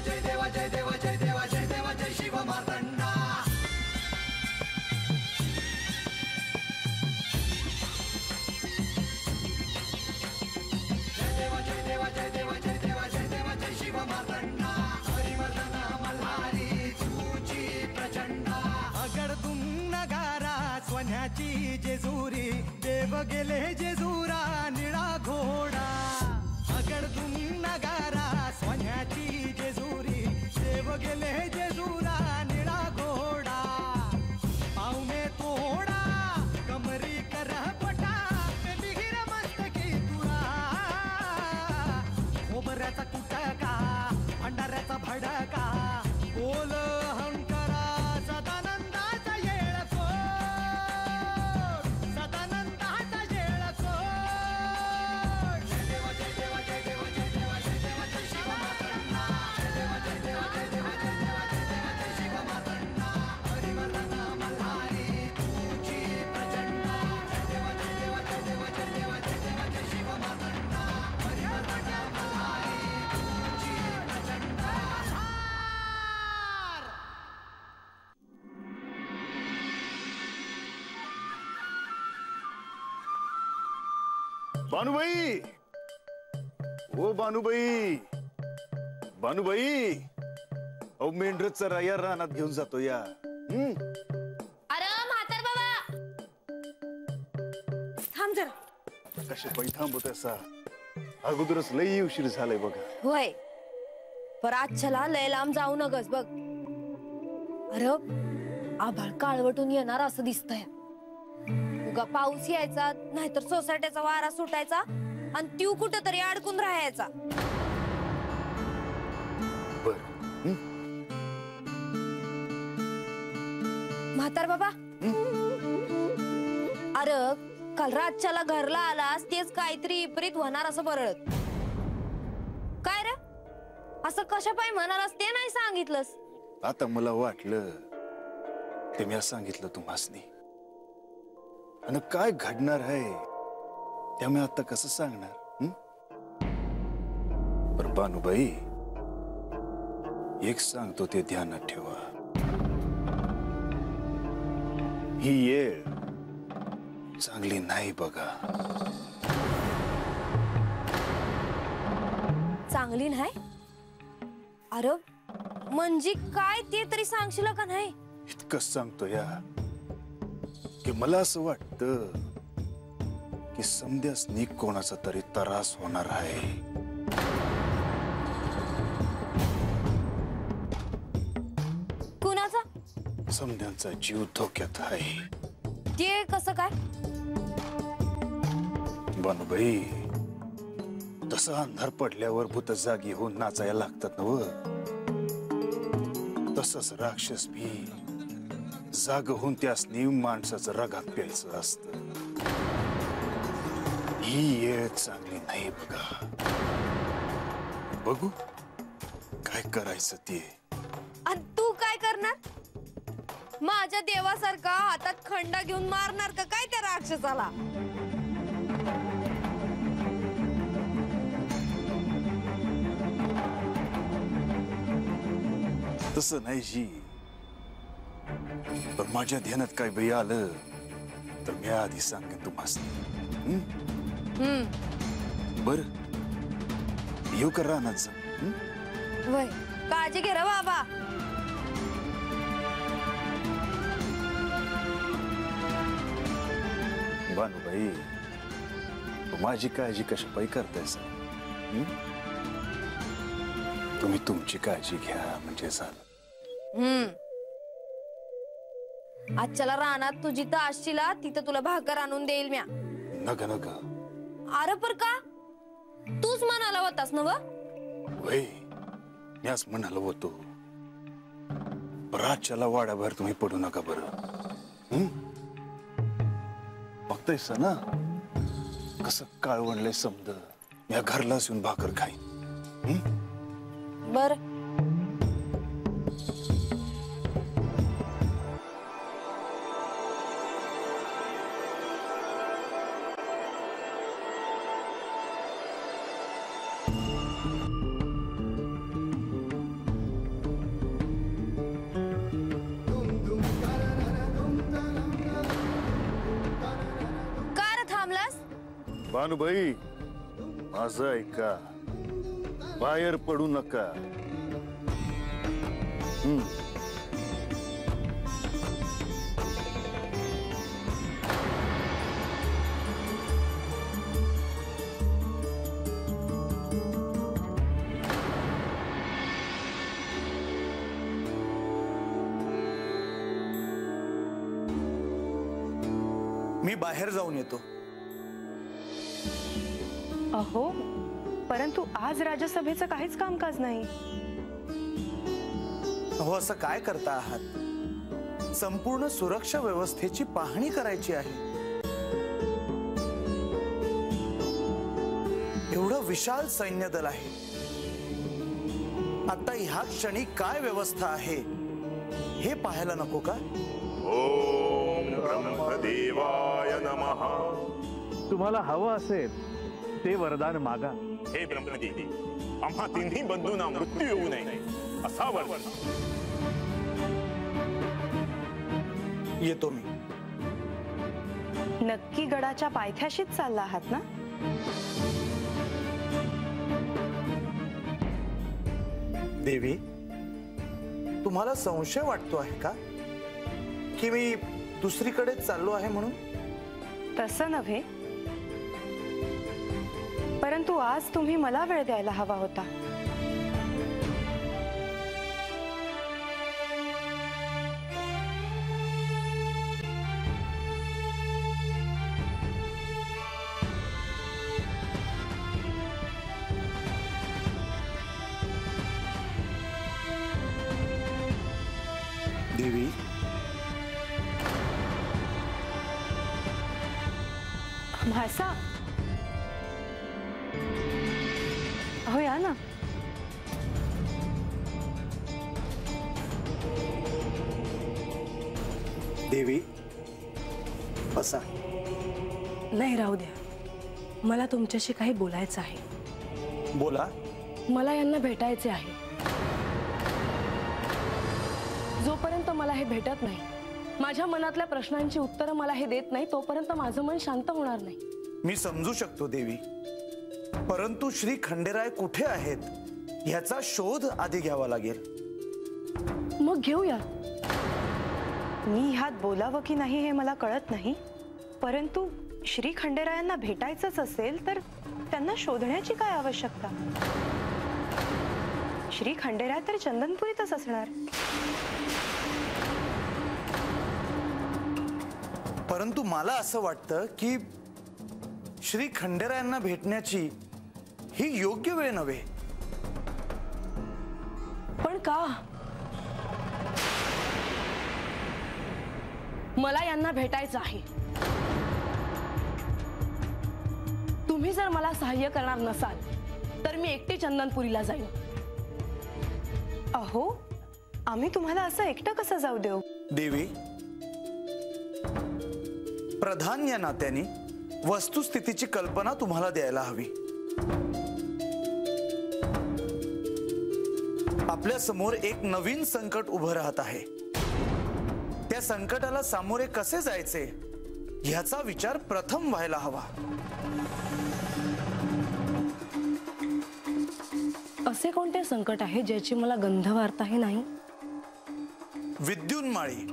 जय देवा जय देवा जय देवा जय देवा जय शिव मार्तंडा. जय देवा जय देवा जय देवा जय देवा जय देवा जय शिव मार्तंडा. हरिवर्धन मल्हारी तुझी प्रचंडा. अगडदुम नगारा सोन्याची जेजुरी देव गेले जेजुरा निळा घोडा. अगडदुम नगारा सोन्याची जेजुरी देव गेले जेजुरा निळा घोडा. पावने तोडा कमरी कर पटा मिहिर मस्तकी तुरा. खोबऱ्याचा कुटका भंडाऱ्याचा भडका बोल हंकरा सदानंदाचा येळकोट. सदानंदाचा येळकोट. जय देवा जय देवा जय देवा जय देवा जय देवा जय शिव मार्तंडा. जय देवा जय देवा जय देवा जय देवा जय देवा जय शिव मार्तंडा. हरिवर्धन मल्हारी तुझी प्रचंडा. जय देवा जय देवा जय देवा जय देवा जय देवा जय शिव मार्तंडा. हरिवर्धन मल्हारी तुझी प्रचंडा. बानुबाई, ओ बानुबाई, बानुबाई, अहो मेंढर चराया रानात घेऊन जातो या. अरे म्हातार बाबा थांब जरा. कशा पायी थांबत असा अगोदरच लई उशीर झालाय बघा. होय पर आजच्याला लय लांब जाऊ नगस बघ. अरे आभाळ काळवटून येणार असं दिसतंय. उगा पाऊस यायचा नाहीतर सोसाट्याचा वारा सुटायचा आणि तीव कुठं तरी अडकून राहायचा. बर म्हातार बाबा अरे काल रातच्याला घरला आलास तेच काहीतरी विपरीत होणार असं बरळत. काय रे असं कशा पाय म्हणालास ते नाही सांगितलंस. आता मला वाटलं ते मी सांगितलं तुम्हासनी आणि काय घडणार आहे त्यामुळे आता कसं सांगणार. पर बानुबाई एक सांगतो ते ध्यानात ठेवा. ही येळ चांगली नाही बघा. चांगली नाही अरे म्हणजे काय ते तरी सांगशील का नाही. इतकंच सांगतो या की मला असं वाटतं की समध्यासनी कोणाचा तरी त्रास होणार आहे. कुणाचा. समध्यांचा जीव धोक्यात आहे. ते कसं काय. बानुबाई तसं अंधार पडल्यावर भूत जागी होऊन नाचायला लागतात नव. तसंच राक्षस भी जाग होऊन त्यासनी माणसाचं रगात प्यायचं असतं. ही येळ चांगली नाही बघा. बघू काय करायचं ते. आणि तू काय करणार. माझ्या देवासारखा हातात खंडा घेऊन मारणार का काय त्या राक्षसाला. तसं नाही जी. पण माझ्या ध्यानात काय बाई आलं तर मी आधी सांगेन तुम्हाला. बर येऊ का रानात जा. वय काळजी घे रे बाबा. बानुबाई माझी काळजी कशा पायी करतायस. तुम्ही तुमची काळजी घ्या म्हणजे झालं. आजच्याला रानात तुझी तर असशीला तिथं तुला भाकर आणून देईल म्या. नग नग. अरे पर का तूच म्हणाला होतास ना. वय याच म्हणालो होतो. रातच्याला वाड्याभर तुम्ही पडू नका बरं. बघतायस ना कसं काळवणलंय समद. या घरलाच येऊन भाकर खाईन. बर भानुबाई, माझं ऐका, बाहेर पडू नका. मी बाहेर जाऊन येतो. अहो, परंतु आज राज्यसभेचं काहीच कामकाज नाही. अहो, असं काय करता आहात? संपूर्ण सुरक्षा व्यवस्थेची पाहणी करायची आहे. एवढं विशाल सैन्य दल आहे. आता ह्या क्षणी काय व्यवस्था आहे हे पाहायला नको का? ओम ब्रह्मदेवाय नमः. तुम्हाला हवं असेल ते वरदान मागा. हे ब्रह्मदेवी, आम्हा तिन्ही बंधूंना मृत्यू येऊ नये असा वरदान. येतो मी. नक्की गडाच्या पायथ्याशीच चालला आहात ना? देवी, तुम्हाला संशय वाटतो आहे का की मी दुसरीकडे चाललो आहे म्हणून? तसं नव्हे, परंतु आज तुम्ही मला वेळ द्यायला हवा होता. देवी, म्हासा, अहो या ना. देवी, बसा. नाही, राहू द्या. मला तुमच्याशी काही बोलायचं आहे. बोला. मला यांना भेटायचे आहे. जोपर्यंत मला हे भेटत नाही, माझ्या मनातल्या प्रश्नांची उत्तरं मला हे देत नाही, तोपर्यंत माझं मन शांत होणार नाही. मी समजू शकतो देवी, परंतु श्री खंडेराय कुठे आहेत ह्याचा शोध आधी घ्यावा लागेल. मग घेऊया. मी ह्यात बोलावं की नाही हे मला कळत नाही, परंतु श्री खंडेरायांना भेटायचंच असेल तर त्यांना शोधण्याची काय आवश्यकता? श्री खंडेराय तर चंदनपुरीतच असणार. परंतु मला असं वाटतं की श्री खंडेरायांना भेटण्याची ही योग्य वेळ नव्हे. पण का? मला यांना भेटायचं आहे. तुम्ही जर मला सहाय्य करणार नसाल तर मी एकटी चंदनपुरीला जाईन. अहो, आम्ही तुम्हाला असं एकटं कसं जाऊ देऊ? देवी, प्रधान या नात्याने वस्तुस्थितीची कल्पना तुम्हाला द्यायला हवी. आपल्या समोर एक नवीन संकट उभं राहत आहे. त्या संकटाला सामोरे कसे जायचे ह्याचा विचार प्रथम व्हायला हवा. असे कोणते संकट आहे ज्याची मला गंध वार्ताही नाही? विद्युन्माळी,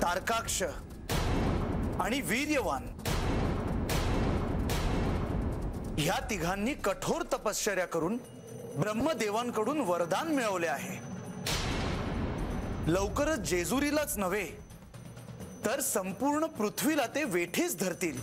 तारकाक्ष आणि वीर्यवान ह्या तिघांनी कठोर तपश्चर्या करून ब्रह्मदेवांकडून वरदान मिळवले आहे. लवकरच जेजुरीलाच नव्हे तर संपूर्ण पृथ्वीला ते वेठीस धरतील.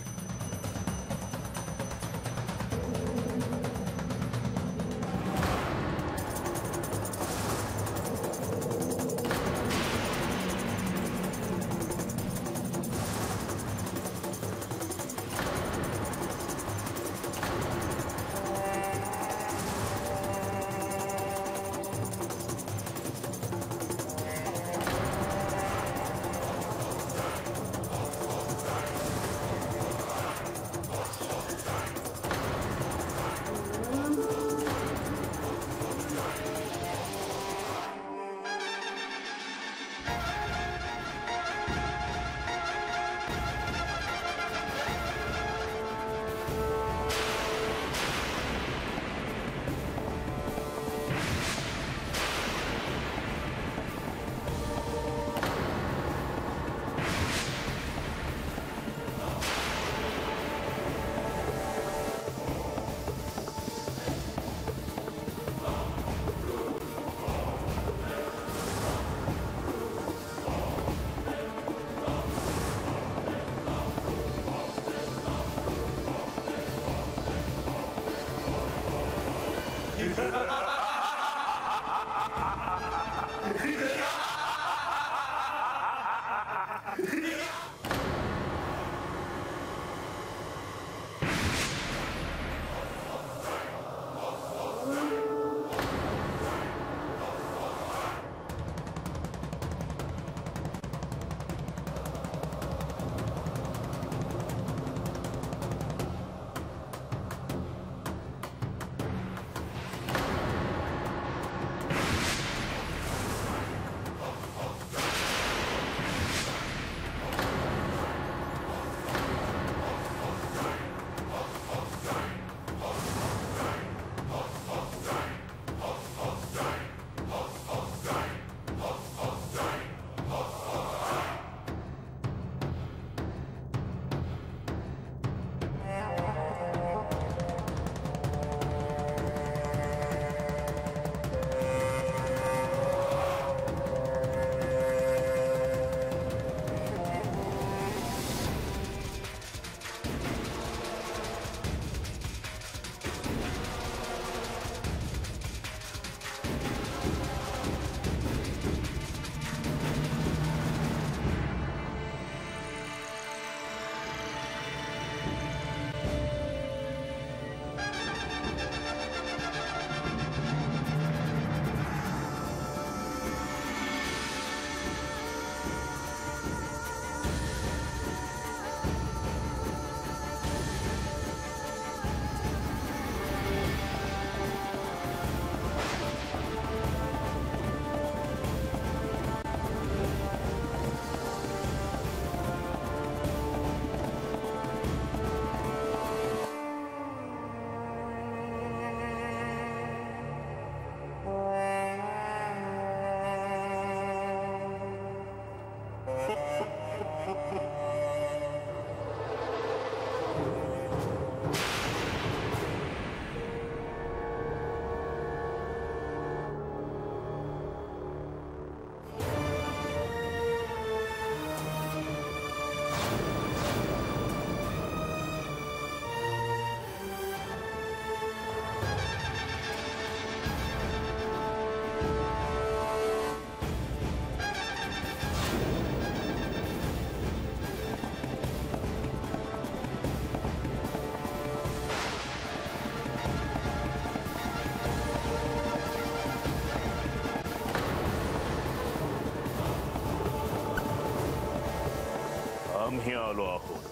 आम्ही आलो आहोत.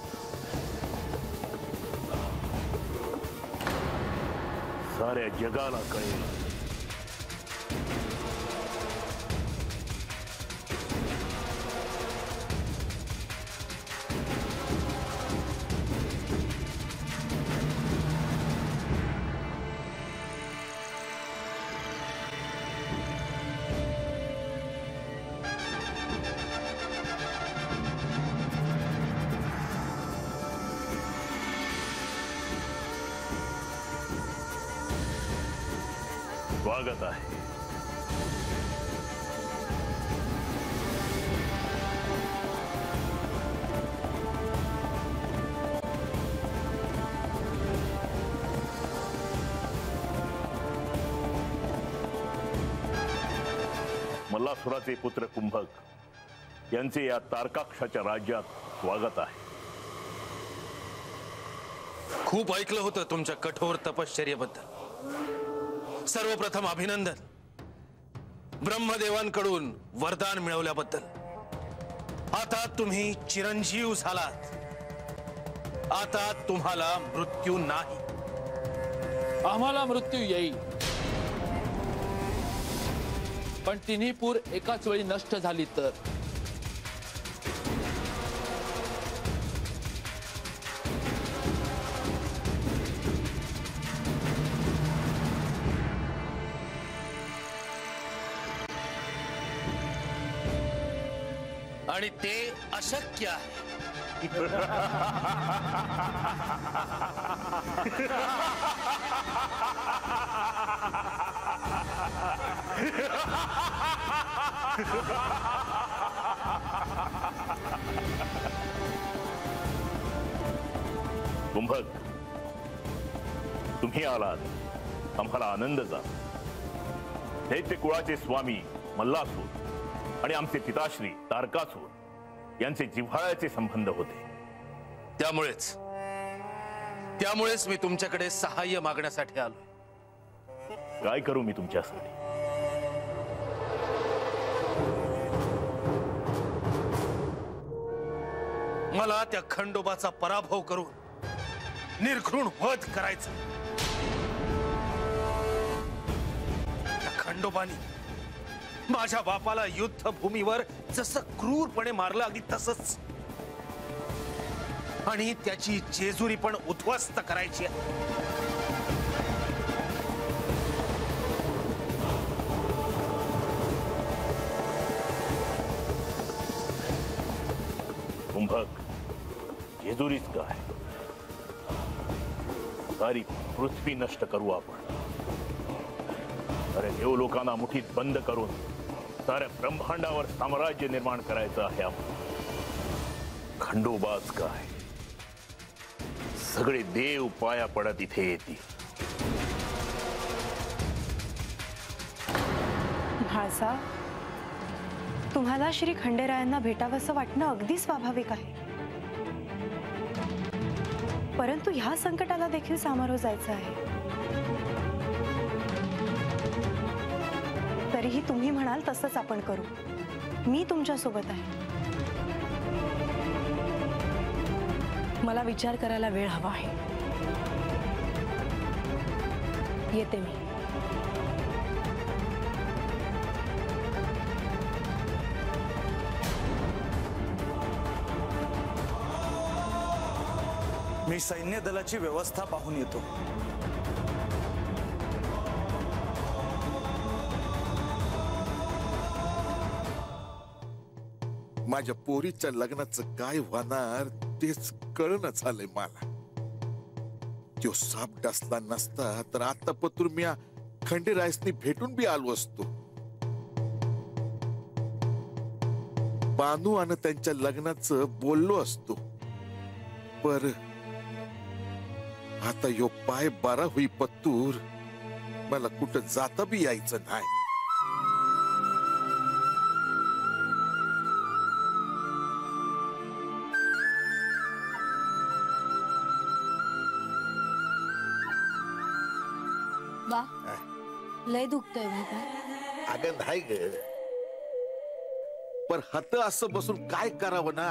साऱ्या जगाला कळेल स्वागत आहे. मल्लासुराचे पुत्र कुंभक यांचे या तारकाक्षाच्या राज्यात स्वागत आहे. खूप ऐकलं होतं तुमच्या कठोर तपश्चर्येबद्दल. सर्वप्रथम अभिनंदन ब्रह्मदेवांकडून वरदान मिळवल्याबद्दल. आता तुम्ही चिरंजीव झालात. आता तुम्हाला मृत्यू नाही. आम्हाला मृत्यू येईल, पण तिन्ही पूर एकाच वेळी नष्ट झाली तर. आणि ते अशक्य आहे. कुंभक, तुम्ही आलात आम्हाला आनंद झाला. दैत्य कुळाचे स्वामी मल्लासूर आणि आमचे पिताश्री तारकासूर यांचे जिव्हाळ्याचे संबंध होते. त्यामुळेच मी तुमच्याकडे सहाय्य मागण्यासाठी आलो. काय करू मी तुमच्यासाठी? मला त्या खंडोबाचा पराभव करून निर्घृण वध करायचा. त्या खंडोबानी माझ्या बापाला युद्धभूमीवर जसं क्रूरपणे मारलं अगदी तसंच, आणि त्याची जेजुरी पण उद्ध्वस्त करायची आहे. कुंभक, जेजुरीच काय, सारी पृथ्वी नष्ट करू आपण. अरे देवलोकांना मुठीत बंद करून साऱ्या ब्रह्मांडावर साम्राज्य निर्माण करायचं आहे आपण. खंडोबाच काय, सगळे देव पाया पडत इथे येतील. भासा, तुम्हाला श्री खंडेरायांना भेटावंसं वाटणं अगदी स्वाभाविक आहे. परंतु ह्या संकटाला देखील सामोरं जायचं आहे. तरीही तुम्ही म्हणाल तसंच आपण करू. मी तुमच्या सोबत आहे. मला विचार करायला वेळ हवा आहे. येते मी. मी सैन्य दलाची व्यवस्था पाहून येतो. माझ्या पोरीच्या लग्नाचं काय होणार तेच कळणं झालंय मला. तो साप डसला नसता तर आता पत्र मी खंडेरायसनी भेटून बी आलो असतो. बानू आणि त्यांच्या लग्नाचं बोललो असतो. पर आता यो पाय बारा होई पत्तूर मला कुठं जाता बी यायचं नाही. बा, लय दुखतोय भाऊ. अगं नाही ग, पर हत असं बसून काय करावं ना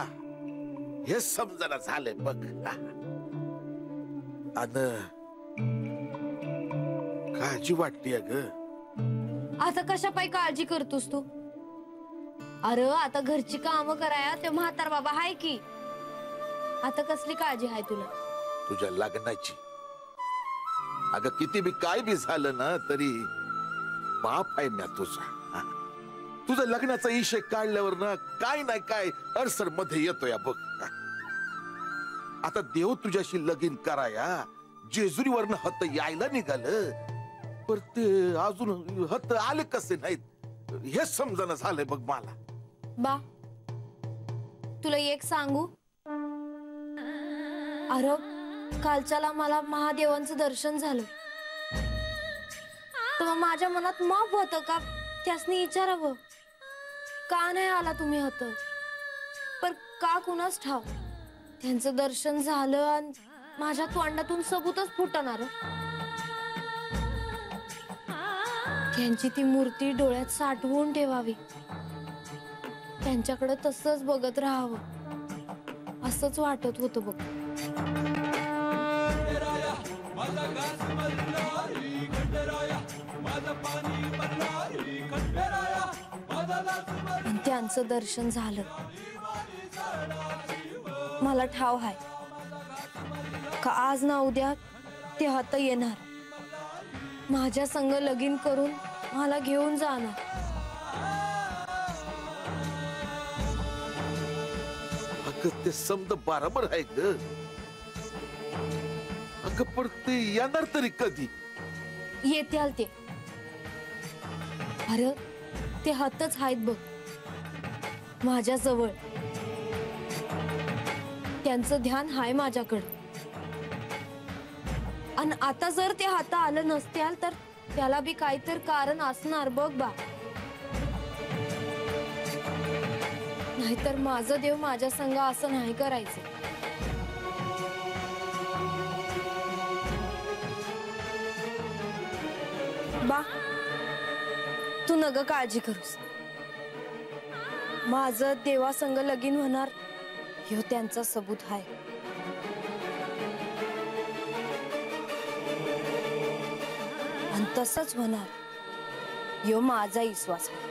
हे समजना झालंय बघ. आणि काळजी वाटते ग. आता कशा पायी काळजी करतोस तू? अरे आता घरची कामं कराया ते म्हातार बाबा हाय की. आता कसली काळजी आहे तुला? तुझ्या लग्नाची. अगं किती बी काय बी झालं ना तरी बाप आहे म्या तुझा. तुझं लग्नाचा इशे काढल्यावर ना काय नाही काय अडसर मध्ये येतोय बघ. आता देव तुझ्याशी लगीन कराया जेजुरीवरनं हत्त यायला निघालं, पर ते अजून हत्त आले कसे नाहीत हे समजणं झालंय बघ मला. बा, तुला एक सांगू? अरे कालच्याला मला महादेवांचं दर्शन झालं. तर माझ्या मनात माफ होतं का त्यासनी विचारावं का नाही आला तुम्ही होत. पर का कुणास ठाव त्यांचं दर्शन झालं आणि माझ्या तोंडातून सबूतच फुटणार. त्यांची ती मूर्ती डोळ्यात साठवून ठेवावी, त्यांच्याकडे तसंच बघत राहावं असंच वाटत होतं बघ. त्यांचं दर्शन झालं. मला ठाव आहे का आज ना उद्या ते हात येणार, माझ्या संग लगीन करून मला घेऊन जाणार. अगं ते समज बरोबर आहे ग. अगं पण ते येणार तरी कधी? येत्याल ते. अरे ते हातच आहेत बघ माझ्या जवळ. त्यांचं ध्यान हाय माझ्याकडं. आणि आता जर ते हाता आलं नसत्याल तर त्याला बी काहीतरी कारण असणार बघ बा. नाहीतर माझं देव माझ्या संग असं नाही करायचं. बा तू नग काळजी करूस. माझं देवासंग लगीन होणार ह्यो त्यांचा सबूत आहे. आणि तसंच होणार ह्यो माझा विश्वास आहे.